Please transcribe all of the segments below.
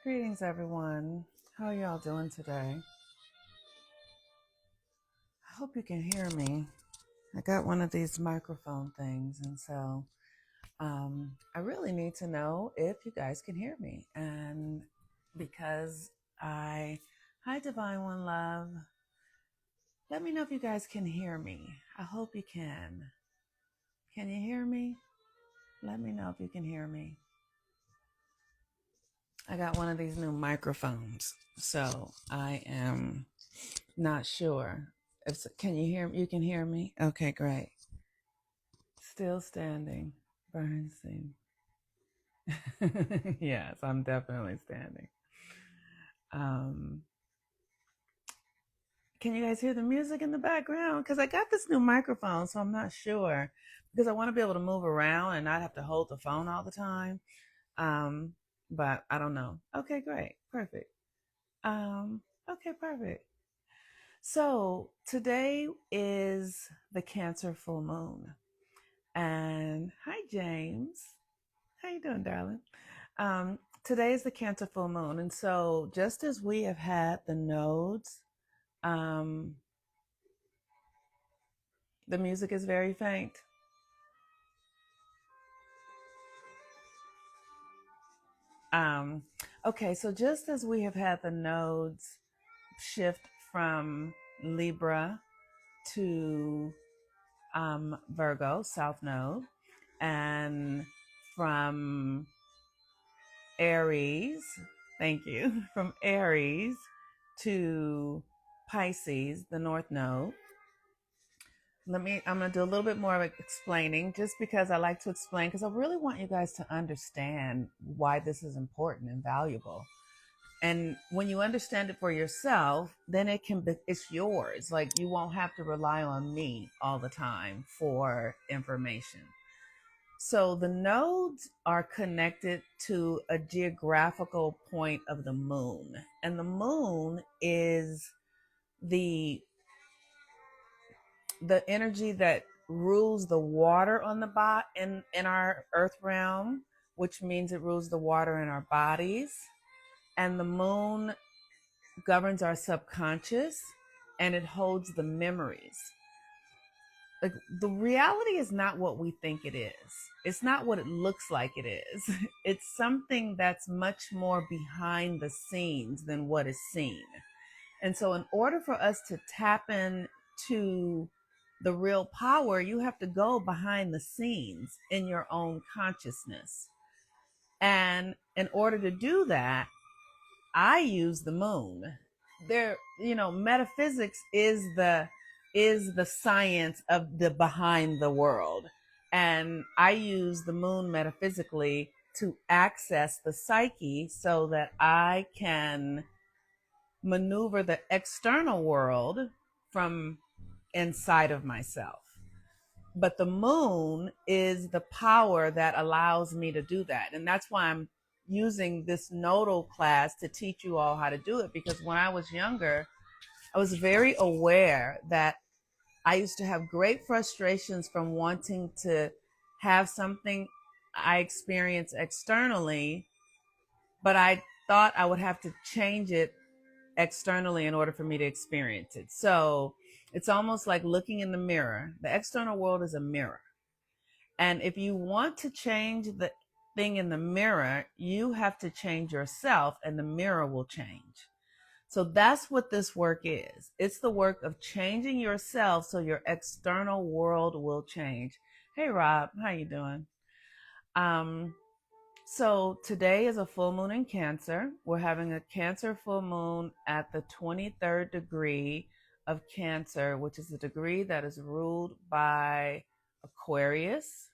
Greetings, everyone. How y'all doing today? I hope you can hear me. I got one of these microphone things, and so I really need to know if you guys can hear me. And because hi, Divine One Love, let me know if you guys can hear me. I hope you can. Can you hear me? Let me know if you can hear me. I got one of these new microphones, so I am not sure. Can you hear me? You can hear me? Okay, great. Still standing. Bernstein. Yes, I'm definitely standing. Um, can you guys hear the music in the background? Because I got this new microphone, so I'm not sure. Because I want to be able to move around and not have to hold the phone all the time. Um, but I don't know. Okay, great. Perfect. Okay, perfect. So today is the Cancer full moon. And hi, James. How you doing, darling? Today is the Cancer full moon, and so just as we have had the nodes, um, the music is very faint. Um, okay, so just as we have had the nodes shift from Libra to Virgo, South Node, and from Aries, thank you, from Aries to Pisces, the North Node. I'm going to do a little bit more of explaining just because I like to explain, because I really want you guys to understand why this is important and valuable. And when you understand it for yourself, then it's yours. Like, you won't have to rely on me all the time for information. So the nodes are connected to a geographical point of the moon. And the moon is the energy that rules the water on the in our earth realm, which means it rules the water in our bodies. And the moon governs our subconscious, and it holds the memories. Like, the reality is not what we think it is. It's not what it looks like it is. It's something that's much more behind the scenes than what is seen. And so in order for us to tap into the real power, you have to go behind the scenes in your own consciousness. And in order to do that, I use the moon. Metaphysics is the science of the behind the world. And I use the moon metaphysically to access the psyche so that I can maneuver the external world from inside of myself. But the moon is the power that allows me to do that. And that's why I'm using this nodal class to teach you all how to do it. Because when I was younger, I was very aware that I used to have great frustrations from wanting to have something I experience externally, but I thought I would have to change it externally in order for me to experience it. So it's almost like looking in the mirror. The external world is a mirror. And if you want to change the thing in the mirror, you have to change yourself, and the mirror will change. So that's what this work is. It's the work of changing yourself so your external world will change. Hey, Rob, how you doing? So today is a full moon in Cancer. We're having a Cancer full moon at the 23rd degree of Cancer, which is the degree that is ruled by Aquarius.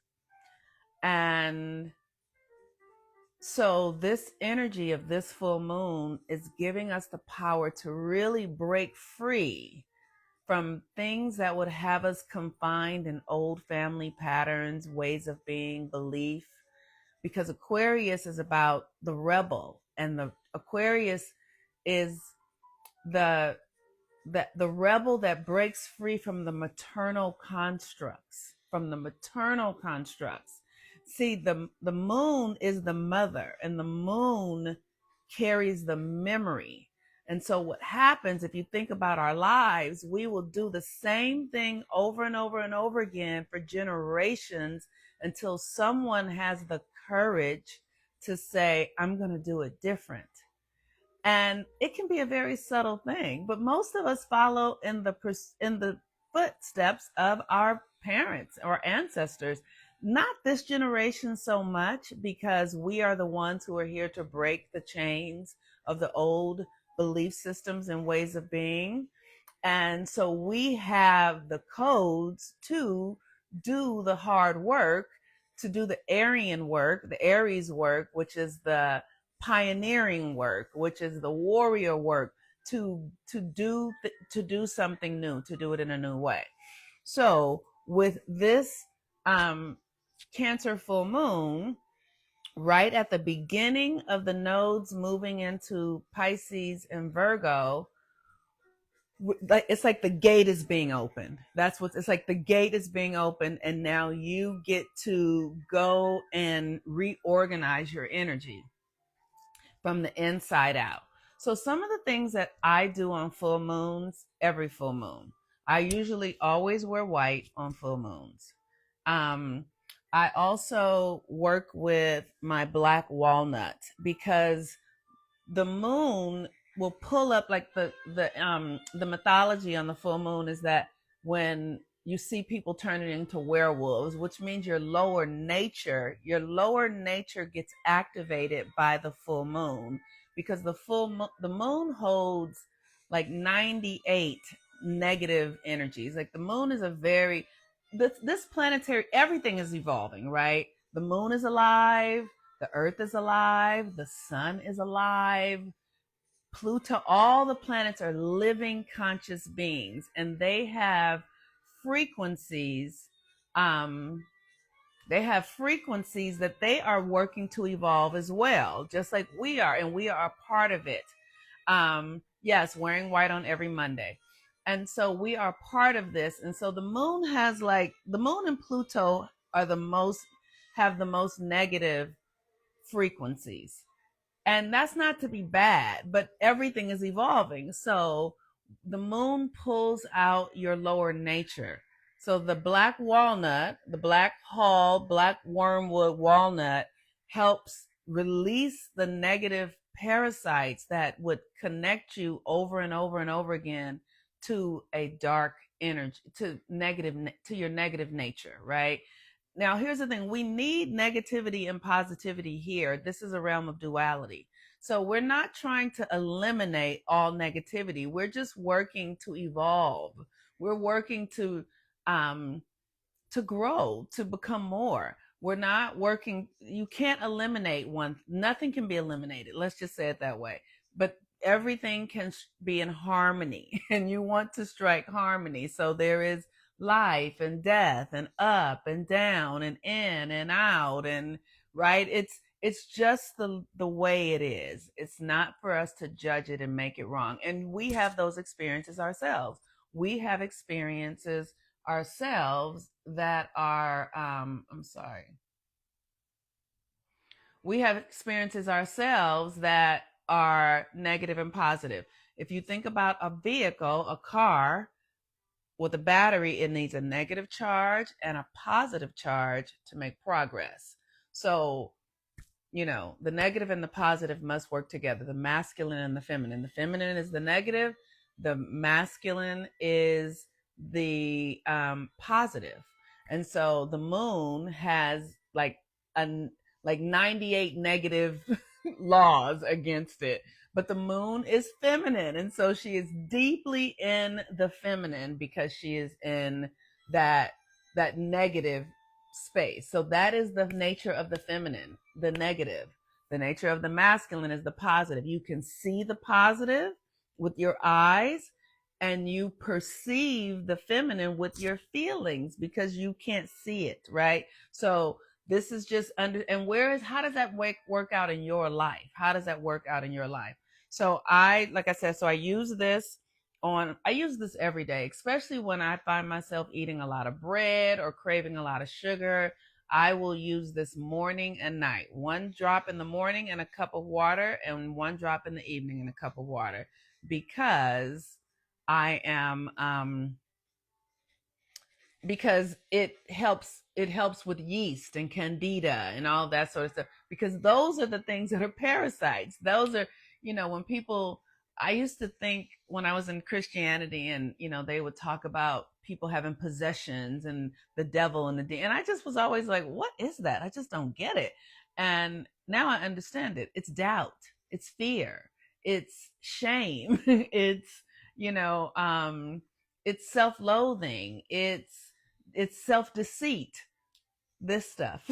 And so this energy of this full moon is giving us the power to really break free from things that would have us confined in old family patterns, ways of being, belief. Because Aquarius is about the rebel, and the Aquarius is the rebel that breaks free from the maternal constructs, See, the moon is the mother, and the moon carries the memory. And so what happens, if you think about our lives, we will do the same thing over and over and over again for generations until someone has the courage to say, I'm going to do it different. And it can be a very subtle thing, but most of us follow in the footsteps of our parents or ancestors. Not this generation so much, because we are the ones who are here to break the chains of the old belief systems and ways of being. And so we have the codes to do the hard work, to do the Aryan work, the Aries work, which is the pioneering work, which is the warrior work, to do something new, to do it in a new way. So with this Cancer full moon, right at the beginning of the nodes moving into Pisces and Virgo, it's like the gate is being opened. That's what it's like. The gate is being opened, and now you get to go and reorganize your energy from the inside out. So some of the things that I do on full moons, every full moon, I usually always wear white on full moons. Um, I also work with my black walnut, because the moon will pull up, like the mythology on the full moon is that when you see people turning into werewolves, which means your lower nature gets activated by the full moon, because the moon holds like 98 negative energies. Like the moon is a very this planetary, everything is evolving, right? The moon is alive, the earth is alive, the sun is alive, Pluto, all the planets are living conscious beings, and they have frequencies. Um, they have frequencies that they are working to evolve as well, just like we are, and we are a part of it. Yes, wearing white on every Monday. And so we are part of this. And so the moon has the moon and Pluto are have the most negative frequencies. And that's not to be bad, but everything is evolving. So the moon pulls out your lower nature. So the black walnut, the black black wormwood walnut helps release the negative parasites that would connect you over and over and over again to a dark energy, to your negative nature, right? Now, here's the thing. We need negativity and positivity here. This is a realm of duality. So we're not trying to eliminate all negativity. We're just working to evolve. We're working to grow, to become more. We're not working, you can't eliminate one. Nothing can be eliminated. Let's just say it that way. But everything can be in harmony, and you want to strike harmony. So there is life and death and up and down and in and out, and right, it's just the way it is. It's not for us to judge it and make it wrong. And we have those experiences ourselves. We have experiences ourselves that are I'm sorry. We have experiences ourselves that are negative and positive. If you think about a vehicle, a car, with a battery, it needs a negative charge and a positive charge to make progress. So, the negative and the positive must work together, the masculine and the feminine. The feminine is the negative, the masculine is the positive. And so the moon has a like 98 negative laws against it, but the moon is feminine, and so she is deeply in the feminine because she is in that negative space. So that is the nature of the feminine, the negative. The nature of the masculine is the positive. You can see the positive with your eyes, and you perceive the feminine with your feelings because you can't see it, right? So this is just and how does that work out in your life? How does that work out in your life? So like I said, so I use this every day, especially when I find myself eating a lot of bread or craving a lot of sugar. I will use this morning and night. One drop in the morning in a cup of water, and one drop in the evening in a cup of water, because I am because it helps with yeast and candida and all that sort of stuff, because those are the things that are parasites. Those are, when people, I used to think when I was in Christianity, and they would talk about people having possessions and the devil and and I just was always like, what is that? I just don't get it. And now I understand it. It's doubt, it's fear, it's shame, you know um it's self-loathing, it's self-deceit. This stuff,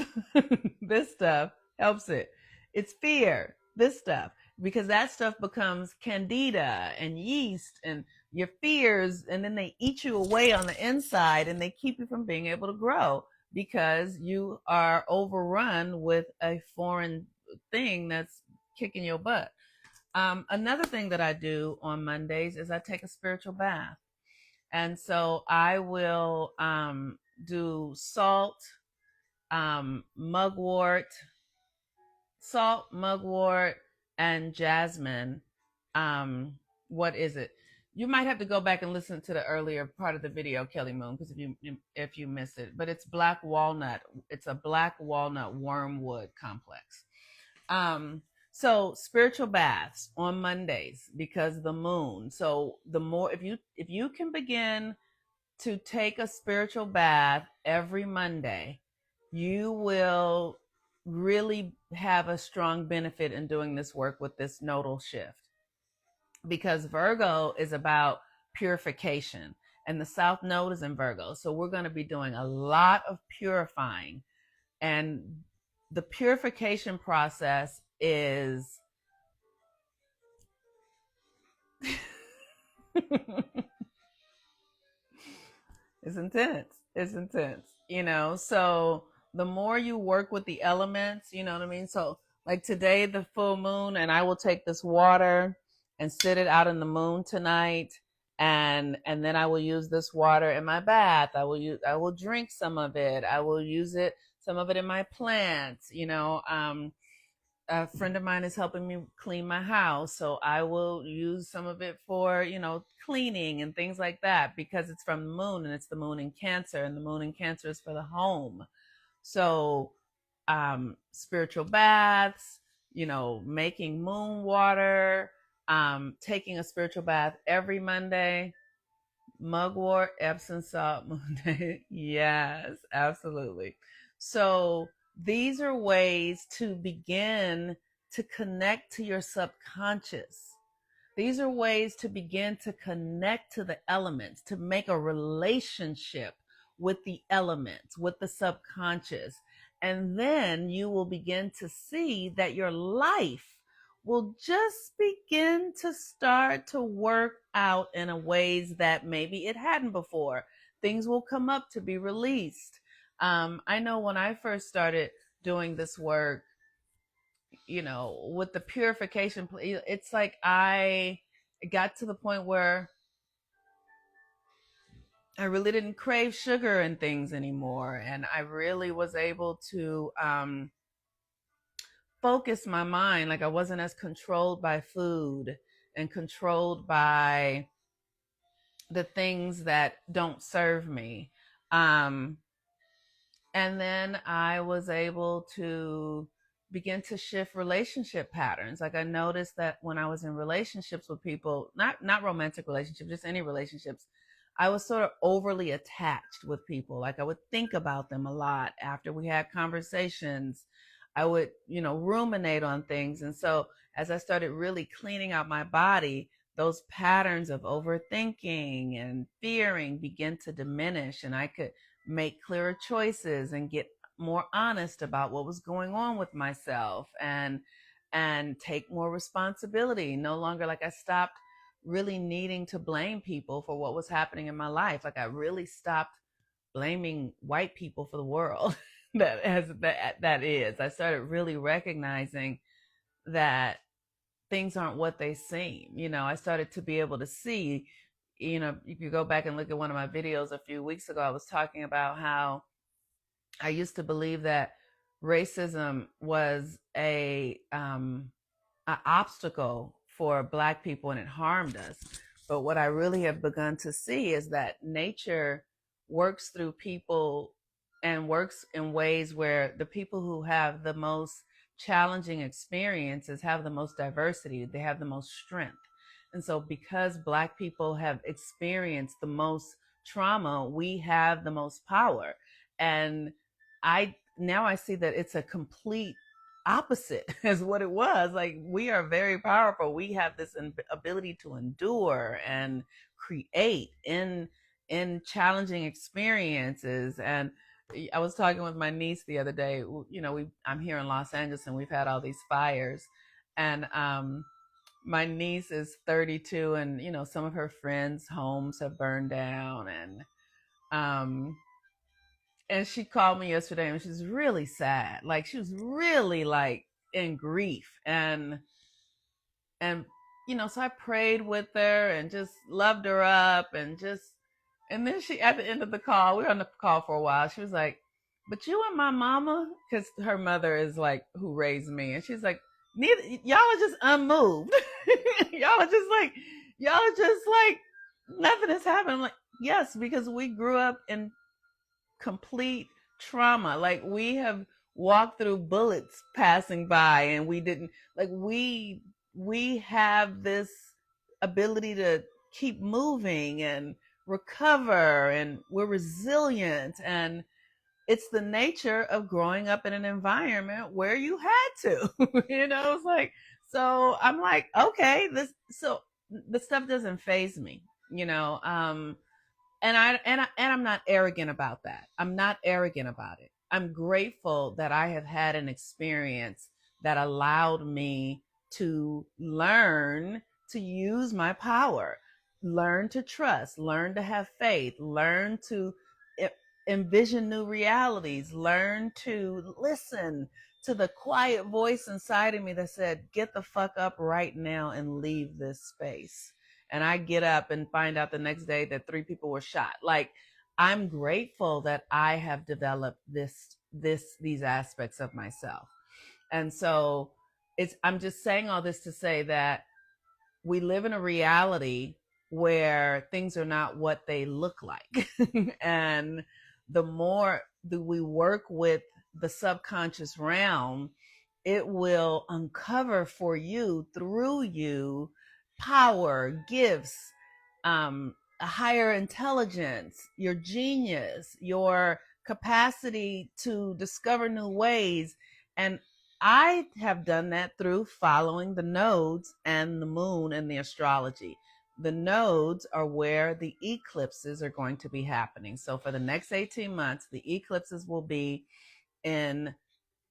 this stuff helps it. It's fear, this stuff, because that stuff becomes candida and yeast and your fears, and then they eat you away on the inside, and they keep you from being able to grow, because you are overrun with a foreign thing that's kicking your butt. Another thing that I do on Mondays is I take a spiritual bath. And so I will do mugwort, mugwort, and jasmine. Um, what is it? You might have to go back and listen to the earlier part of the video, Kelly Moon, because if you miss it. But it's black walnut. It's a black walnut wormwood complex. So spiritual baths on Mondays, because the moon. So the more, if you can begin to take a spiritual bath every Monday, you will really have a strong benefit in doing this work with this nodal shift, because Virgo is about purification, and the South Node is in Virgo. So we're going to be doing a lot of purifying, and the purification process is it's intense. It's intense, So the more you work with the elements, you know what I mean? So, like today, the full moon, and I will take this water and sit it out in the moon tonight. And then I will use this water in my bath. I will drink some of it. I will use some of it in my plants, a friend of mine is helping me clean my house, so I will use some of it for cleaning and things like that, because it's from the moon, and it's the moon in Cancer, and the moon in Cancer is for the home. So spiritual baths, making moon water, taking a spiritual bath every Monday, mugwort, Epsom salt Monday. Yes, absolutely. So these are ways to begin to connect to your subconscious. These are ways to begin to connect to the elements, to make a relationship with the elements, with the subconscious. And then you will begin to see that your life will just begin to start to work out in a ways that maybe it hadn't before. Things will come up to be released. I know when I first started doing this work, with the purification, it's like I got to the point where I really didn't crave sugar and things anymore. And I really was able to focus my mind. Like I wasn't as controlled by food and controlled by the things that don't serve me. Um, and then I was able to begin to shift relationship patterns. Like I noticed that when I was in relationships with people, not romantic relationships, just any relationships, I was sort of overly attached with people. Like I would think about them a lot after we had conversations. I would, ruminate on things. And so as I started really cleaning out my body, those patterns of overthinking and fearing began to diminish, and I could make clearer choices and get more honest about what was going on with myself, and take more responsibility. No longer, like, I stopped really needing to blame people for what was happening in my life. Like I really stopped blaming white people for the world that is. I started really recognizing that things aren't what they seem. I started to be able to see, if you go back and look at one of my videos a few weeks ago, I was talking about how I used to believe that racism was a obstacle for Black people and it harmed us. But what I really have begun to see is that nature works through people and works in ways where the people who have the most challenging experiences have the most diversity, they have the most strength. And so, because Black people have experienced the most trauma, we have the most power. And I see that it's a complete opposite as what it was. Like, we are very powerful. We have this ability to endure and create in challenging experiences. And I was talking with my niece the other day. You know, I'm here in Los Angeles and we've had all these fires, and my niece is 32, and you know, some of her friends' homes have burned down, um and she called me yesterday and she's really sad. Like, she was really like in grief, and you know, so I prayed with her and just loved her up, and then she, at the end of the call, we were on the call for a while, she was like, but you and my mama, because her mother is like who raised me, and she's like, neither y'all are just unmoved. y'all are just like y'all are just like nothing has happened. I'm like, yes, because we grew up in complete trauma. Like, we have walked through bullets passing by, and we didn't, like, we have this ability to keep moving and recover, and we're resilient, and it's the nature of growing up in an environment where you had to. You know, it's like, so I'm like, okay, this, so the stuff doesn't phase me, you know. And I'm not arrogant about that. I'm not arrogant about it. I'm grateful that I have had an experience that allowed me to learn to use my power, learn to trust, learn to have faith, learn to envision new realities, learn to listen to the quiet voice inside of me that said, get the fuck up right now and leave this space. And I get up and find out the next day that 3 people were shot. Like, I'm grateful that I have developed these aspects of myself. And so I'm just saying all this to say that we live in a reality where things are not what they look like. And the more that we work with the subconscious realm, it will uncover for you, through you, power, gifts, a higher intelligence, your genius, your capacity to discover new ways. And I have done that through following the nodes and the moon and the astrology. The nodes are where the eclipses are going to be happening. So for the next 18 months, the eclipses will be in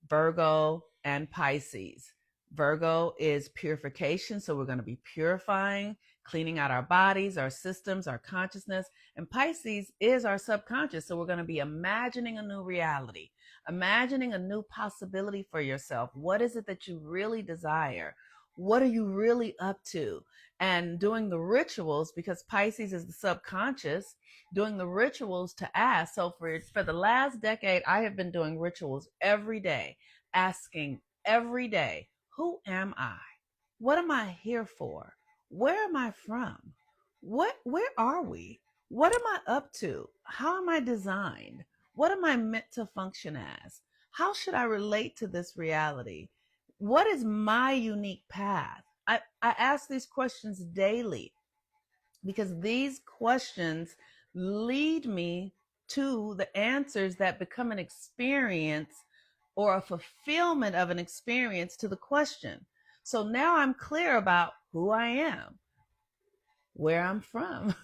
Virgo and Pisces. Virgo is purification, so we're going to be purifying, cleaning out our bodies, our systems, our consciousness. And Pisces is our subconscious, so we're going to be imagining a new reality, imagining a new possibility for yourself. What is it that you really desire? What are you really up to? And doing the rituals, because Pisces is the subconscious, doing the rituals to ask. So for the last decade, I have been doing rituals every day, asking every day, who am I? What am I here for? Where am I from? Where are we? What am I up to? How am I designed? What am I meant to function as? How should I relate to this reality? What is my unique path? I ask these questions daily, because these questions lead me to the answers that become an experience or a fulfillment of an experience to the question. So now I'm clear about who I am, where I'm from,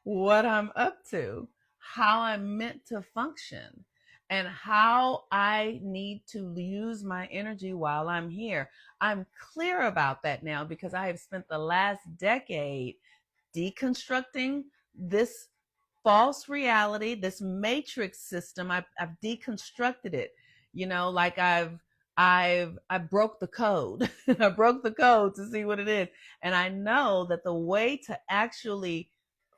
what I'm up to, how I'm meant to function, and how I need to use my energy while I'm here. I'm clear about that now because I have spent the last decade deconstructing this false reality, this matrix system. I've deconstructed it. You know, like I broke the code. I broke the code to see what it is. And I know that the way to actually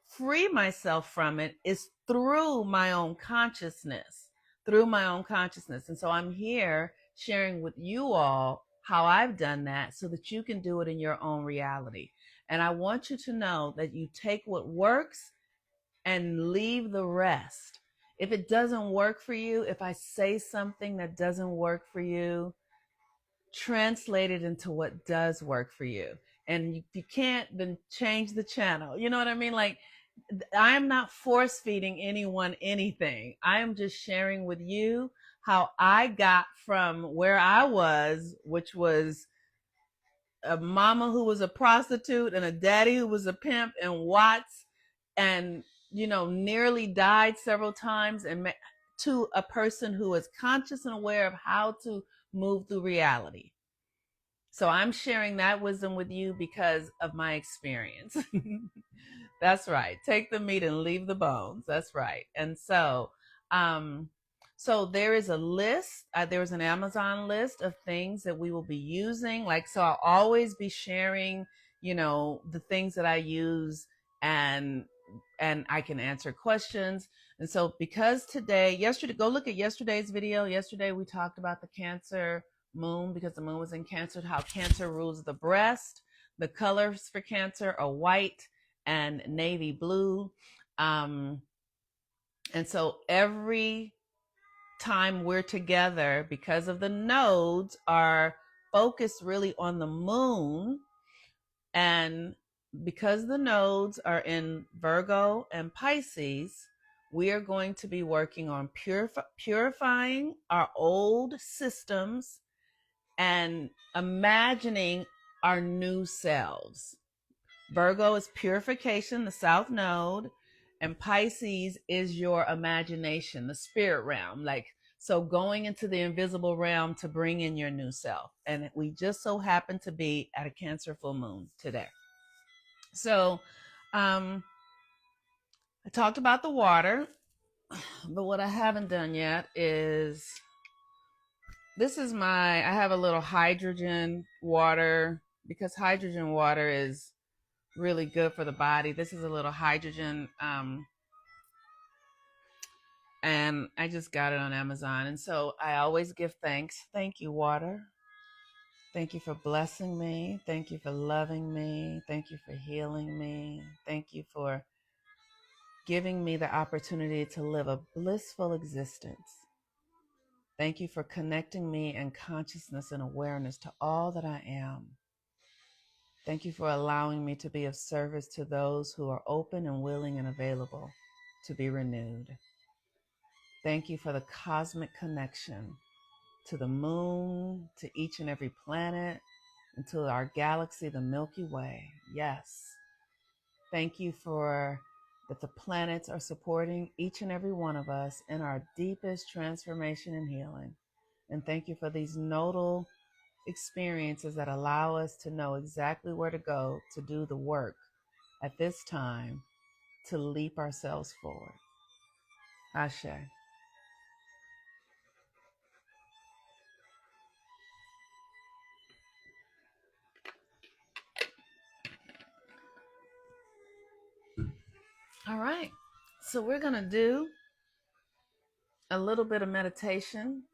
free myself from it is through my own consciousness, through my own consciousness. And so I'm here sharing with you all how I've done that so that you can do it in your own reality. And I want you to know that you take what works and leave the rest. If it doesn't work for you, if I say something that doesn't work for you, translate it into what does work for you. And you can't, then change the channel. You know what I mean? Like, I'm not force feeding anyone anything. I am just sharing with you how I got from where I was, which was a mama who was a prostitute and a daddy who was a pimp and Watts, and nearly died several times, and to a person who is conscious and aware of how to move through reality. So I'm sharing that wisdom with you because of my experience. That's right. Take the meat and leave the bones. That's right. And um, so there is a list. There is an Amazon list of things that we will be using. Like, so I'll always be sharing, the things that I use, and I can answer questions. And so because yesterday, go look at yesterday's video. Yesterday we talked about the Cancer moon, because the moon was in Cancer, how Cancer rules the breast. The colors for Cancer are white and navy blue. And so every time we're together, because of the nodes are focused really on the moon, and because the nodes are in Virgo and Pisces, we are going to be working on purifying our old systems and imagining our new selves. Virgo is purification, the south node, and Pisces is your imagination, the spirit realm. Like, so going into the invisible realm to bring in your new self. And we just so happen to be at a Cancer full moon today. So, I talked about the water, but what I haven't done yet is I have a little hydrogen water, because hydrogen water is really good for the body. This is a little hydrogen, and I just got it on Amazon. And so I always give thanks. Thank you, water. Thank you for blessing me. Thank you for loving me. Thank you for healing me. Thank you for giving me the opportunity to live a blissful existence. Thank you for connecting me in consciousness and awareness to all that I am. Thank you for allowing me to be of service to those who are open and willing and available to be renewed. Thank you for the cosmic connection to the moon, to each and every planet, and to our galaxy, the Milky Way. Yes. Thank you for that the planets are supporting each and every one of us in our deepest transformation and healing. And thank you for these nodal experiences that allow us to know exactly where to go to do the work at this time to leap ourselves forward. Ashe. All right. So we're going to do a little bit of meditation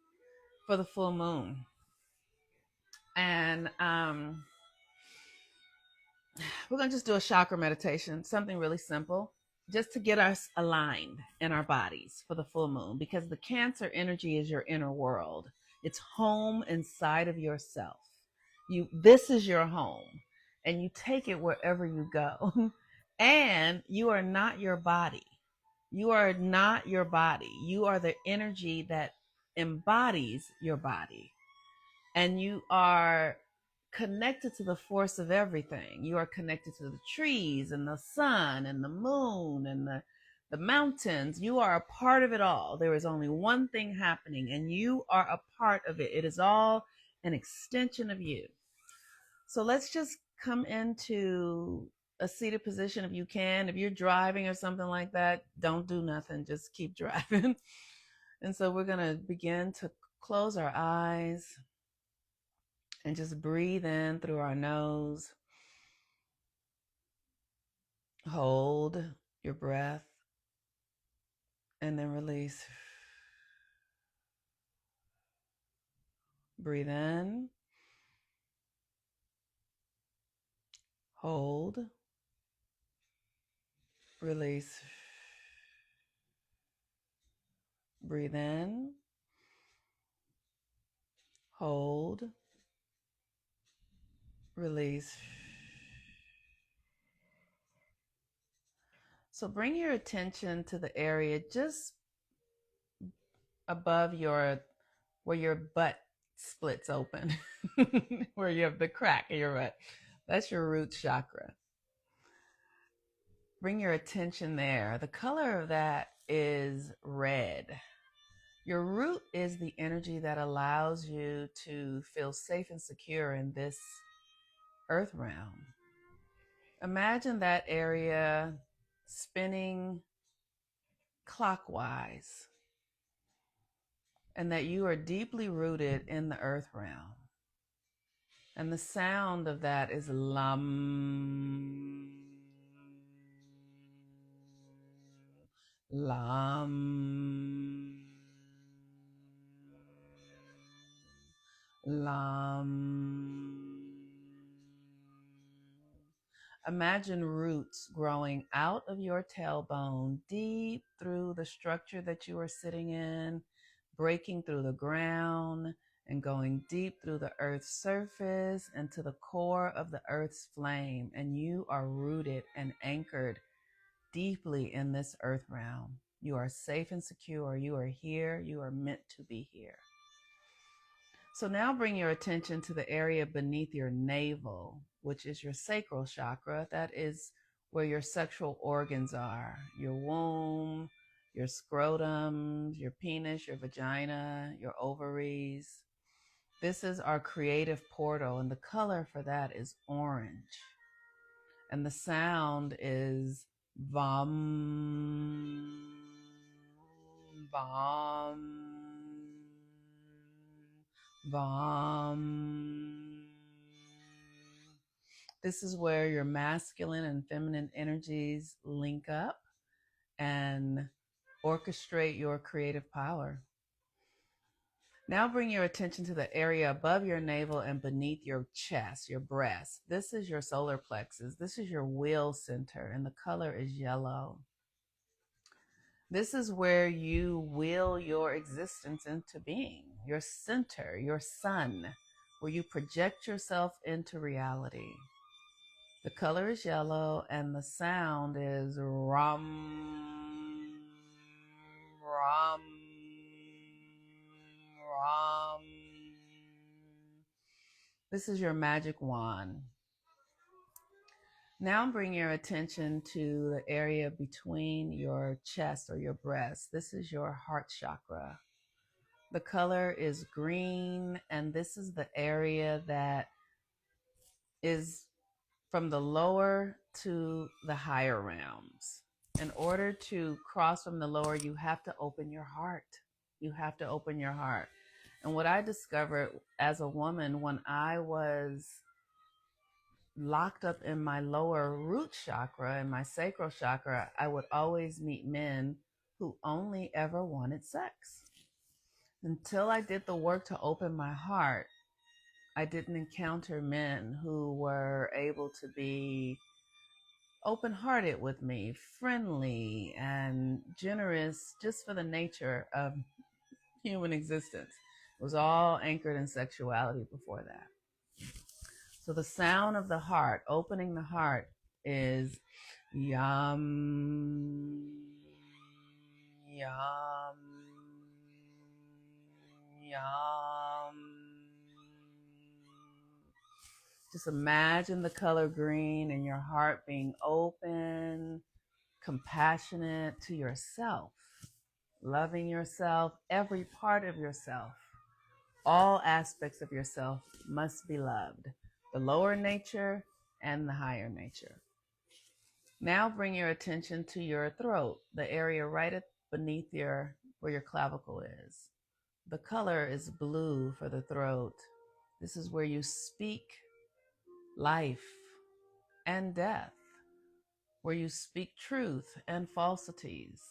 for the full moon. And we're going to just do a chakra meditation, something really simple, just to get us aligned in our bodies for the full moon, because the Cancer energy is your inner world. It's home inside of yourself. This is your home, and you take it wherever you go. And you are not your body. You are not your body. You are the energy that embodies your body. And you are connected to the force of everything. You are connected to the trees and the sun and the moon and the mountains. You are a part of it all. There is only one thing happening, and you are a part of it. It is all an extension of you. So let's just come into a seated position if you can. If you're driving or something like that, don't do nothing. Just keep driving. And so we're going to begin to close our eyes and just breathe in through our nose. Hold your breath and then release. Breathe in, hold, release. Breathe in, hold, release. So bring your attention to the area just above where your butt splits open, where you have the crack in your butt. That's your root chakra. Bring your attention there. The color of that is red. Your root is the energy that allows you to feel safe and secure in this earth realm. Imagine that area spinning clockwise and that you are deeply rooted in the earth realm. And the sound of that is lam, lam, lam. Imagine roots growing out of your tailbone, deep through the structure that you are sitting in, breaking through the ground and going deep through the earth's surface and to the core of the earth's flame. And you are rooted and anchored deeply in this earth realm. You are safe and secure. You are here. You are meant to be here. So now bring your attention to the area beneath your navel, which is your sacral chakra. That is where your sexual organs are. Your womb, your scrotum, your penis, your vagina, your ovaries. This is our creative portal, and the color for that is orange. And the sound is vom, vom, vom. This is where your masculine and feminine energies link up and orchestrate your creative power. Now bring your attention to the area above your navel and beneath your chest, your breast. This is your solar plexus. This is your will center, and the color is yellow. This is where you will your existence into being, your center, your sun, where you project yourself into reality. The color is yellow, and the sound is rum, rum, rum. This is your magic wand. Now bring your attention to the area between your chest or your breast. This is your heart chakra. The color is green, and this is the area that is from the lower to the higher realms. In order to cross from the lower, you have to open your heart. You have to open your heart. And what I discovered as a woman when I was locked up in my lower root chakra and my sacral chakra, I would always meet men who only ever wanted sex. Until I did the work to open my heart, I didn't encounter men who were able to be open-hearted with me, friendly and generous, just for the nature of human existence. It was all anchored in sexuality before that. So the sound of the heart, opening the heart, is yum, yum, yum. Just imagine the color green and your heart being open, compassionate to yourself, loving yourself, every part of yourself. All aspects of yourself must be loved, the lower nature and the higher nature. Now bring your attention to your throat, the area right beneath where your clavicle is. The color is blue for the throat. This is where you speak life and death, where you speak truth and falsities.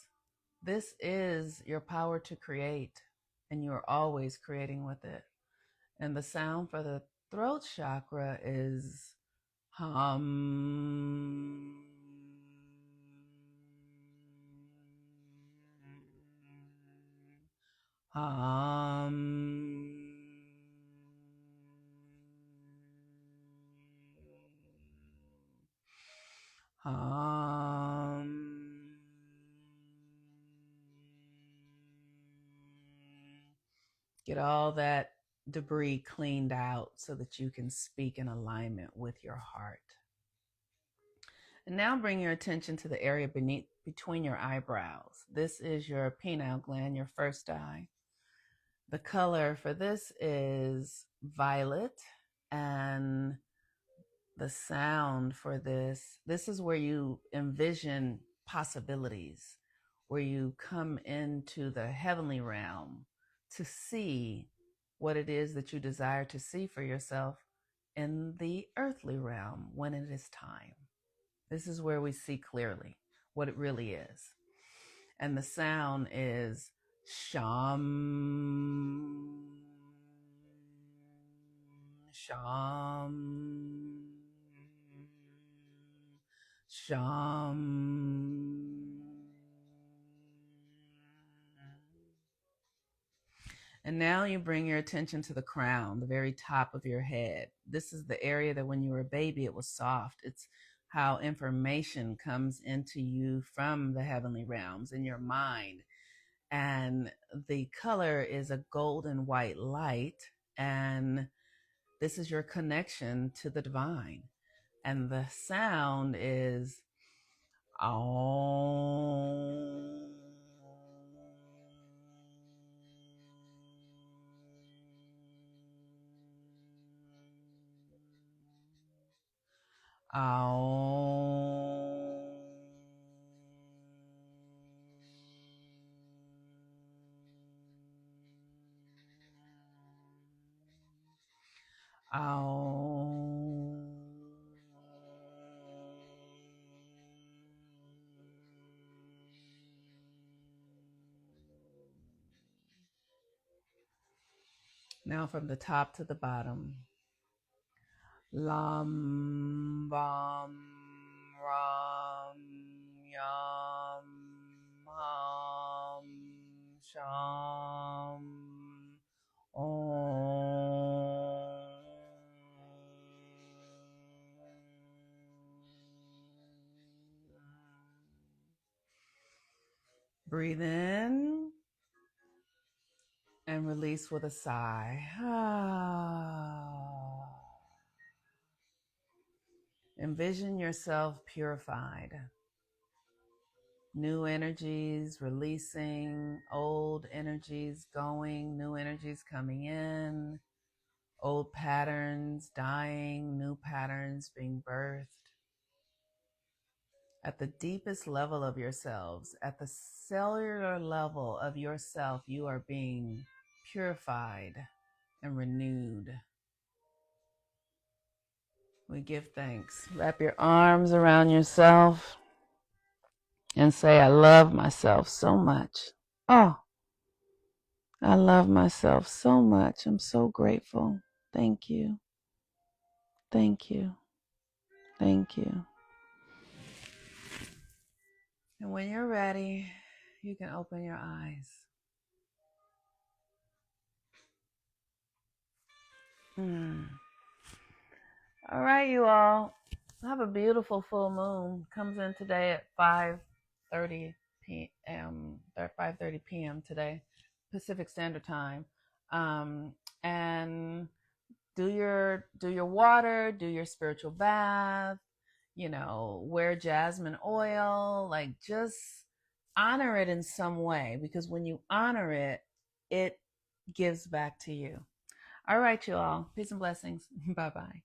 This is your power to create, and you are always creating with it. And the sound for the throat chakra is hum. Hum. Get all that debris cleaned out so that you can speak in alignment with your heart. And now bring your attention to the area between your eyebrows. This is your pineal gland, your first eye. The color for this is violet, and the sound for this is where you envision possibilities, where you come into the heavenly realm to see what it is that you desire to see for yourself in the earthly realm when it is time. This is where we see clearly what it really is. And the sound is sham, sham, sham. And now you bring your attention to the crown, the very top of your head. This is the area that when you were a baby, it was soft. It's how information comes into you from the heavenly realms in your mind. And the color is a golden white light. And this is your connection to the divine. And the sound is Aum. Aum. Aum. Now from the top to the bottom. Lam bam ram yam ham sham om. Breathe in and release with a sigh. Envision yourself purified. New energies releasing, old energies going, new energies coming in, old patterns dying, new patterns being birthed. At the deepest level of yourselves, at the cellular level of yourself, you are being purified and renewed. We give thanks. Wrap your arms around yourself and say, I love myself so much. Oh, I love myself so much. I'm so grateful. Thank you. Thank you. Thank you. And when you're ready, you can open your eyes. All right, you all. Have a beautiful full moon. Comes in today at 5:30 p.m. 5:30 p.m. today, Pacific Standard Time. And do your water, do your spiritual bath, wear jasmine oil, like just honor it in some way, because when you honor it, it gives back to you. All right, you all. Peace and blessings. Bye-bye.